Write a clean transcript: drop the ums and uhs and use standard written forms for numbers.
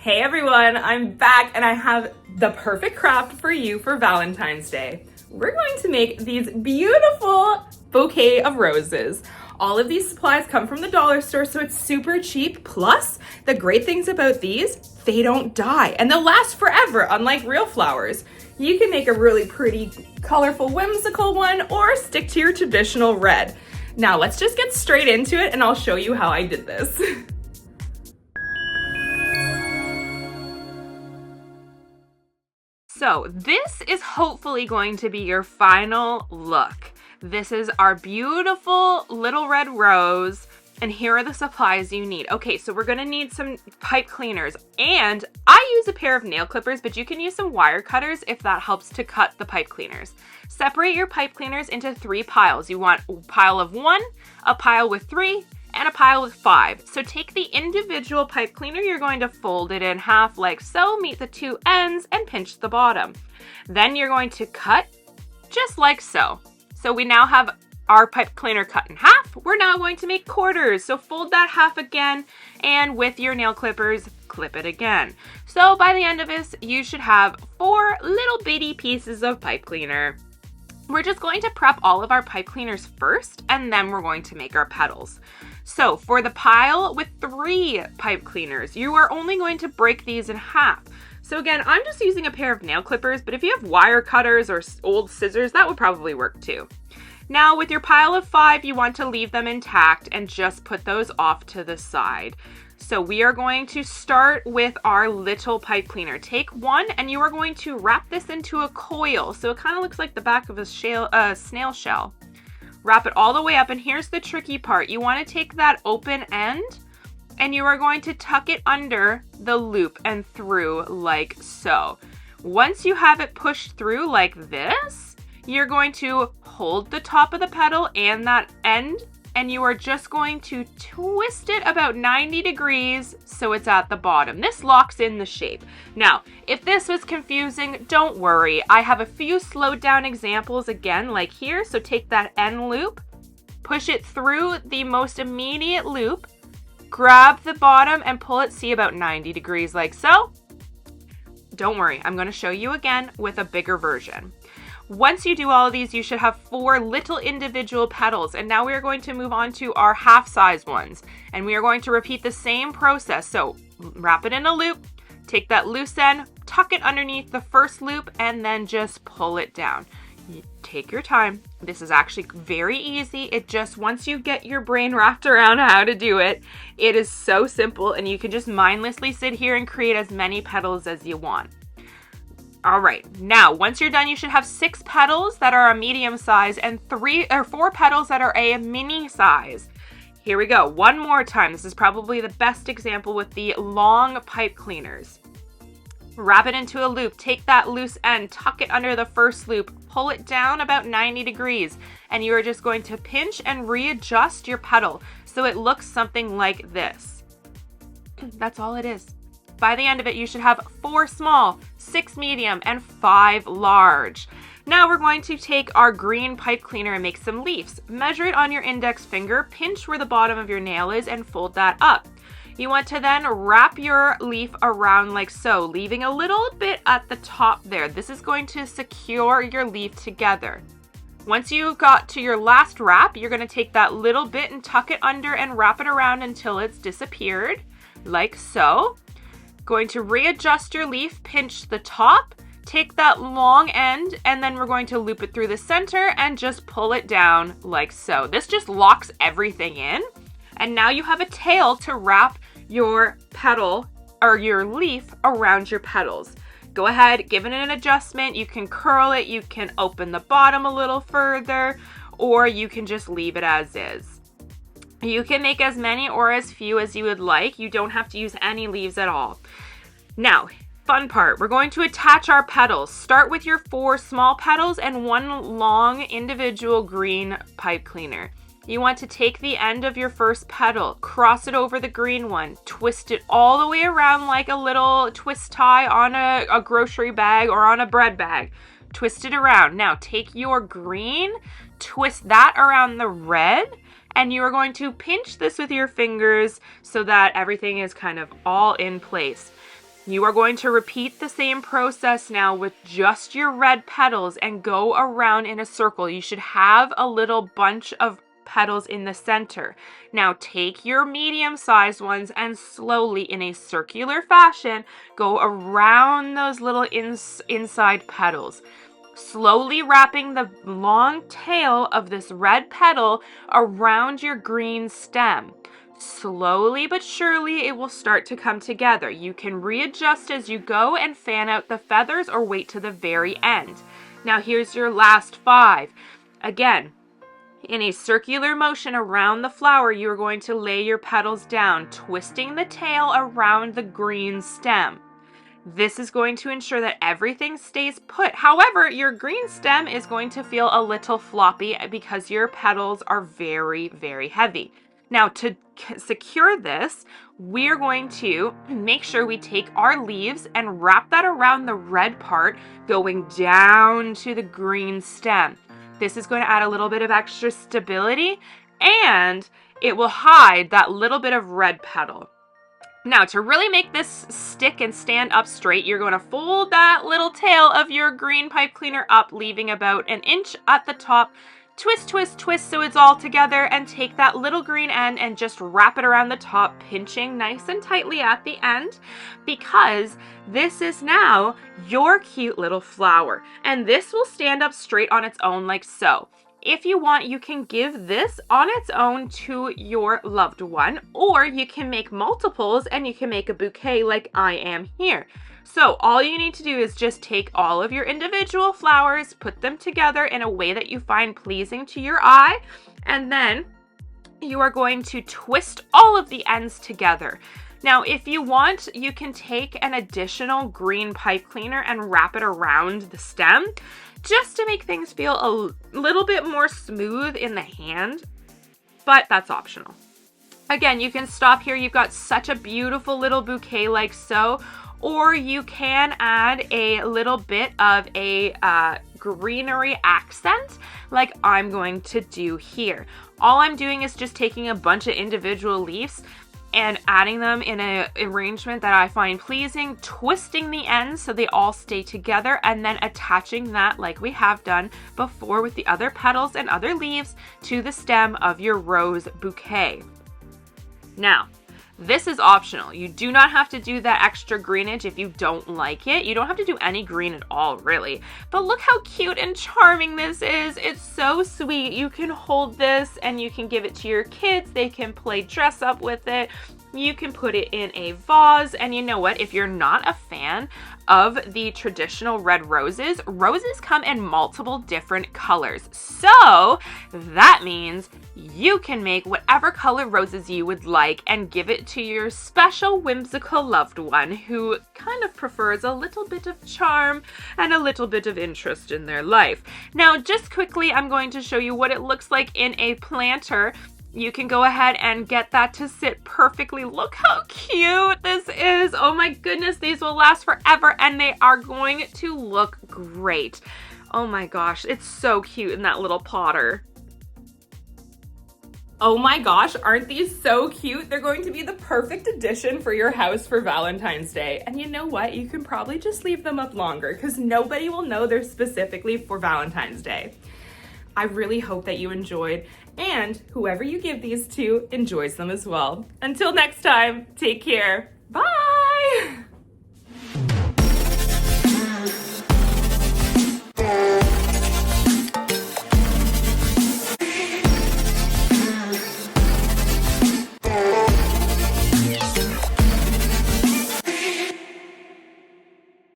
Hey everyone, I'm back and I have the perfect craft for you for Valentine's Day. We're going to make these beautiful bouquet of roses. All of these supplies come from the dollar store, so it's super cheap. Plus, the great things about these, they don't die and they'll last forever, unlike real flowers. You can make a really pretty, colorful, whimsical one or stick to your traditional red. Now let's just get straight into it and I'll show you how I did this. So this is hopefully going to be your final look. This is our beautiful little red rose, and here are the supplies you need. Okay, so we're gonna need some pipe cleaners, and I use a pair of nail clippers, but you can use some wire cutters if that helps to cut the pipe cleaners. Separate your pipe cleaners into 3 piles. You want a pile of 1, a pile with 3, and a pile with 5. So take the individual pipe cleaner, you're going to fold it in half like so, meet the 2 ends, and pinch the bottom. Then you're going to cut just like so. So we now have our pipe cleaner cut in half. We're now going to make quarters. So fold that half again, and with your nail clippers, clip it again. So by the end of this, you should have 4 little bitty pieces of pipe cleaner. We're just going to prep all of our pipe cleaners first, and then we're going to make our petals. So for the pile with 3 pipe cleaners, you are only going to break these in half. So again, I'm just using a pair of nail clippers, but if you have wire cutters or old scissors, that would probably work too. Now with your pile of 5, you want to leave them intact and just put those off to the side. So we are going to start with our little pipe cleaner. Take 1 and you are going to wrap this into a coil. So it kind of looks like the back of a snail shell. Wrap it all the way up, and here's the tricky part. You want to take that open end and you are going to tuck it under the loop and through like so. Once you have it pushed through like this, you're going to hold the top of the petal and that end, and you are just going to twist it about 90 degrees so it's at the bottom. This locks in the shape. Now, if this was confusing, don't worry. I have a few slowed down examples again, like here. So take that end loop, push it through the most immediate loop, grab the bottom and pull it, see, about 90 degrees like so. Don't worry, I'm going to show you again with a bigger version. Once you do all of these, you should have 4 little individual petals. And now we are going to move on to our half size ones. And we are going to repeat the same process. So wrap it in a loop, take that loose end, tuck it underneath the first loop, and then just pull it down. You take your time. This is actually very easy. It just, once you get your brain wrapped around how to do it, it is so simple, and you can just mindlessly sit here and create as many petals as you want. All right, now once you're done, you should have 6 petals that are a medium size and 4 petals that are a mini size. Here we go, one more time. This is probably the best example with the long pipe cleaners. Wrap it into a loop, take that loose end, tuck it under the first loop, pull it down about 90 degrees, and you are just going to pinch and readjust your petal so it looks something like this. That's all it is. By the end of it, you should have 4 small, 6 medium, and 5 large. Now we're going to take our green pipe cleaner and make some leaves. Measure it on your index finger, pinch where the bottom of your nail is, and fold that up. You want to then wrap your leaf around like so, leaving a little bit at the top there. This is going to secure your leaf together. Once you got to your last wrap, you're going to take that little bit and tuck it under and wrap it around until it's disappeared, like so. Going to readjust your leaf, pinch the top, take that long end, and then we're going to loop it through the center and just pull it down like so. This just locks everything in. And now you have a tail to wrap your petal or your leaf around your petals. Go ahead, give it an adjustment. You can curl it, you can open the bottom a little further, or you can just leave it as is. You can make as many or as few as you would like. You don't have to use any leaves at all. Now, fun part, we're going to attach our petals. Start with your 4 small petals and 1 long individual green pipe cleaner. You want to take the end of your first petal, cross it over the green one, twist it all the way around like a little twist tie on a grocery bag or on a bread bag. Twist it around. Now take your green, twist that around the red, and you are going to pinch this with your fingers so that everything is kind of all in place. You are going to repeat the same process now with just your red petals and go around in a circle. You should have a little bunch of petals in the center. Now take your medium-sized ones and slowly, in a circular fashion, go around those little inside petals. Slowly wrapping the long tail of this red petal around your green stem. Slowly but surely it will start to come together. You can readjust as you go and fan out the feathers or wait to the very end. Now here's your last 5. Again, in a circular motion around the flower, you are going to lay your petals down, twisting the tail around the green stem. This is going to ensure that everything stays put. However, your green stem is going to feel a little floppy because your petals are very, very heavy. Now, to secure this, we're going to make sure we take our leaves and wrap that around the red part, going down to the green stem. This is going to add a little bit of extra stability, and it will hide that little bit of red petal. Now, to really make this stick and stand up straight, you're going to fold that little tail of your green pipe cleaner up, leaving about an inch at the top. Twist, twist, twist so it's all together, and take that little green end and just wrap it around the top, pinching nice and tightly at the end, because this is now your cute little flower. And this will stand up straight on its own like so. If you want, you can give this on its own to your loved one, or you can make multiples and you can make a bouquet like I am here. So all you need to do is just take all of your individual flowers, put them together in a way that you find pleasing to your eye, and then you are going to twist all of the ends together. Now, if you want, you can take an additional green pipe cleaner and wrap it around the stem, just to make things feel a little bit more smooth in the hand, but that's optional. Again, you can stop here. You've got such a beautiful little bouquet like so, or you can add a little bit of a greenery accent like I'm going to do here. All I'm doing is just taking a bunch of individual leaves and adding them in an arrangement that I find pleasing, twisting the ends so they all stay together, and then attaching that like we have done before with the other petals and other leaves to the stem of your rose bouquet. Now, this is optional. You do not have to do that extra greenage if you don't like it. You don't have to do any green at all, really. But look how cute and charming this is. It's so sweet. You can hold this and you can give it to your kids. They can play dress up with it. You can put it in a vase. And you know what? If you're not a fan of the traditional red roses, roses come in multiple different colors. So that means you can make whatever color roses you would like and give it to your special whimsical loved one who kind of prefers a little bit of charm and a little bit of interest in their life. Now, just quickly, I'm going to show you what it looks like in a planter. You can go ahead and get that to sit perfectly. Look how cute this is. Oh my goodness, these will last forever and they are going to look great. Oh my gosh, it's so cute in that little potter. Oh my gosh, aren't these so cute? They're going to be the perfect addition for your house for Valentine's Day. And you know what? You can probably just leave them up longer because nobody will know they're specifically for Valentine's Day. I really hope that you enjoyed, and whoever you give these to enjoys them as well. Until next time, take care. Bye!